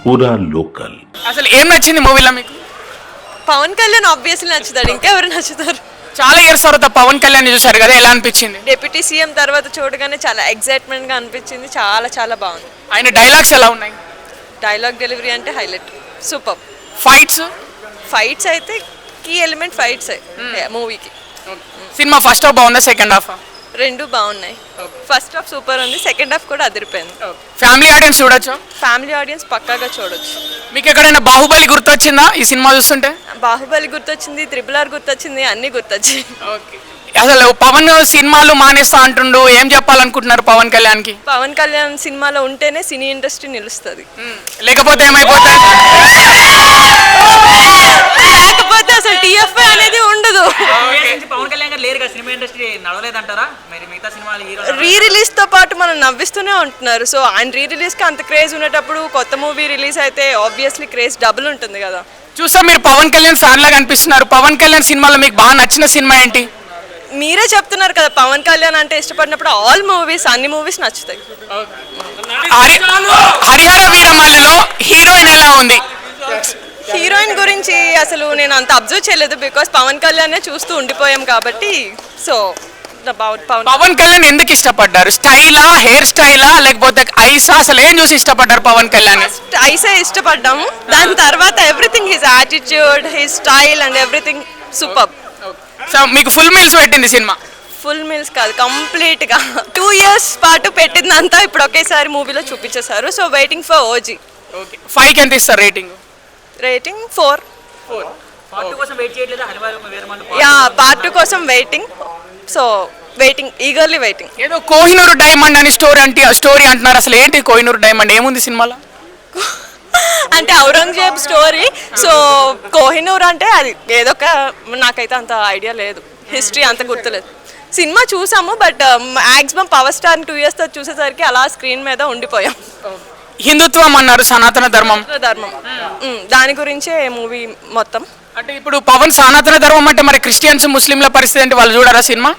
పూరా లోకల్. అసలు ఏం నచ్చింది మూవీలో మీకు? పవన్ కళ్యాణ్ ఆబ్వియస్లీ నచ్చుతాడు, ఇంకెవరు నచ్చుతారు? చాలా ఇయర్స్ తర్వాత పవన్ కళ్యాణ్ చూసారు కదా, ఎలా అనిపించింది? డిప్యూటీ సీఎం తర్వాత చూడగానే చాలా ఎగ్జైట్మెంట్ గా అనిపించింది, చాలా చాలా బాగుంది. ఆయన డైలాగ్స్ ఎలా ఉన్నాయి? డైలాగ్ డెలివరీ అంటే హైలైట్, సూపర్. ఫైట్స్ అయితే కీ ఎలిమెంట్ ఫైట్స్ మూవీకి. సినిమా ఫస్ట్ హాఫ్ బాగుందా, సెకండ్ హాఫ్? రెండు బాగున్నాయి. ఫస్ట్ హాఫ్ సూపర్ ఉంది, సెకండ్ హాఫ్ కూడా అదిరిపోయింది. ఫ్యామిలీ ఆడియన్స్ చూడొచ్చు? ఫ్యామిలీ ఆడియన్స్ పక్కాగా చూడొచ్చు. మీకు ఎక్కడైనా బాహుబలి గుర్తొచ్చిందా ఈ సినిమా చూస్తుంటే? బాహుబలి గుర్తొచ్చింది, RRR గుర్తొచ్చింది, అన్ని గుర్తొచ్చాయి. అసలు పవన్ సినిమాలు మానేస్తా అంటుండు, ఏం చెప్పాలనుకుంటున్నారు పవన్ కళ్యాణ్ కి? పవన్ కళ్యాణ్ సినిమాలో ఉంటేనే సినీ ఇండస్ట్రీ నిలుస్తుంది, లేకపోతే ఏమైపోతాయి? లేకపోతే అసలు TFI అనేది ఉండదు. పవన్ కళ్యాణ్ గారు లేరు కదా, సినిమా ఇండస్ట్రీ నడవలేదంటారా? మరి మిగతా సినిమాలు రీ రిలీజ్ తో పాటు మనం నవ్విస్తూనే ఉంటున్నారు. సో ఆయన రీ రిలీజ్ కి అంత క్రేజ్ ఉన్నప్పుడు కొత్త మూవీ రిలీజ్ అయితే ఆబ్వియస్లీ క్రేజ్ డబుల్ ఉంటుంది కదా. చూసా, మీరు పవన్ కళ్యాణ్ ఫ్యాన్ లాగా అనిపిస్తున్నారు. పవన్ కళ్యాణ్ సినిమాలో మీకు బాగా నచ్చిన సినిమా ఏంటి? మీరే చెప్తున్నారు కదా, పవన్ కళ్యాణ్ అంటే ఇష్టపడినప్పుడు ఆల్ మూవీస్, అన్ని మూవీస్ నచ్చుతాయి. హరిహర వీరమల్లిలో హీరోయిన్ ఎలా ఉంది? హీరోయిన్ గురించి అసలు నేను అంత అబ్జర్వ్ చేయలేదు, బికాస్ పవన్ కళ్యాణ్ చూస్తూ ఉండిపోయాం కాబట్టి. సో పవన్ కళ్యాణ్ ఎందుకు ఇష్టపడ్డారు? స్టైలా, హెయిర్ స్టైలా, లేకపోతే ఐసా? అసలు ఏం చూసి ఇష్టపడ్డారు పవన్ కళ్యాణ్? ఐసే ఇష్టపడ్డాము, దాని తర్వాత everything, his attitude, his style and everything super. So మీకు ఫుల్ మీల్స్ పెట్టింది సినిమా? ఫుల్ మీల్స్ కాదు, కంప్లీట్ గా 2 years పాటు పెట్టిందంతా ఇప్పుడు ఒకేసారి మూవీలో చూపించేశారు. So waiting for OG. 5కి ఎంత ఇస్తారు రేటింగ్? రేటింగ్ 4. పార్ట్ 2 కోసం వెయిట్ చేయట్లేదా? హరిహర వీరమల్లి యా, పార్ట్ 2 కోసం waiting. So waiting, eagerly waiting. ఏదో కోహినూర్ డైమండ్ అని స్టోరీ అంటున్నారు, అసలు ఏంటి కోహినూర్ డైమండ్? ఏముంది సినిమాలో? అంటే ఔరంగజేబ్ స్టోరీ. సో కోహినూర్ అంటే అది ఏదొక, నాకైతే అంత ఐడియా లేదు, హిస్టరీ అంత గుర్తులేదు. సినిమా చూసాము, but maximum power star 2 years తర్వాత చూసేసరికి అలా స్క్రీన్ మీద ఉండిపోయాం. హిందుత్వం అన్నారు, సనాతన ధర్మం. దాని గురించే మూవీ మొత్తం. అంటే ఇప్పుడు పవన్ సనాతన ధర్మం అంటే మరి క్రిస్టియన్స్, ముస్లింల పరిస్థితి ఏంటి? వాళ్ళు చూడారా సినిమా?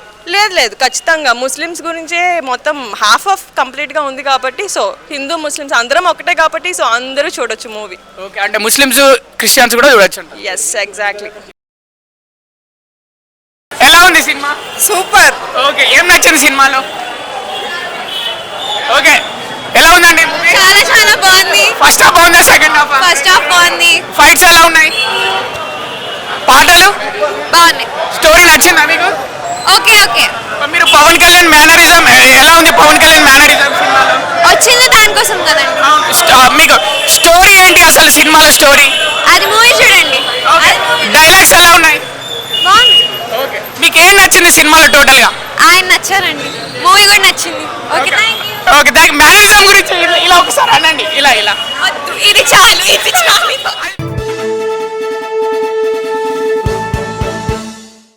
లేదు, ఖచ్చితంగా ముస్లిమ్స్ గురించే మొత్తం హాఫ్ ఆఫ్ కంప్లీట్ గా ఉంది కాబట్టి. సో హిందూ ముస్లిమ్స్ అందరం ఒకటే కాబట్టి, సో అందరూ చూడొచ్చు మూవీ. ఓకే, అంటే ముస్లిమ్స్, క్రిస్టియన్స్ కూడా చూడొచ్చు. Yes, exactly. ఎలా ఉంది సినిమా? సూపర్. ఓకే, ఏం నచ్చింది సినిమాలో? ఓకే, ఎలా ఉందండి మూవీ? చాలా చాలా బాగుంది. ఫస్ట్ హాఫ్ బాగుందా, సెకండ్ హాఫ్? ఫస్ట్ హాఫ్ బాగుంది. ఫైట్స్ ఎలా ఉన్నాయి? పాటలు బాగున్నాయి. స్టోరీ నచ్చిందా మీకు? ఓకే. మీరు పవన్ కళ్యాణ్ మేనరిజం ఎలా ఉంది? పవన్ కళ్యాణ్ మేనరిజం సినిమాలో వచ్చింది దానికోసం కదండి. మీకు స్టోరీ ఏంటి అసలు సినిమాలో స్టోరీ? అది మూవీ చూడండి. డైలాగ్స్ ఎలా ఉన్నాయి? బాగుంది. ఓకే, మీకు ఏం నచ్చింది సినిమాలో టోటల్ గా? ఆయన నచ్చారండి, మూవీ కూడా నచ్చింది. ఓకే, ఓకే, మేనరిజం గురించి ఇలా ఒకసారి అనండి. ఇలా ఇది చాలు.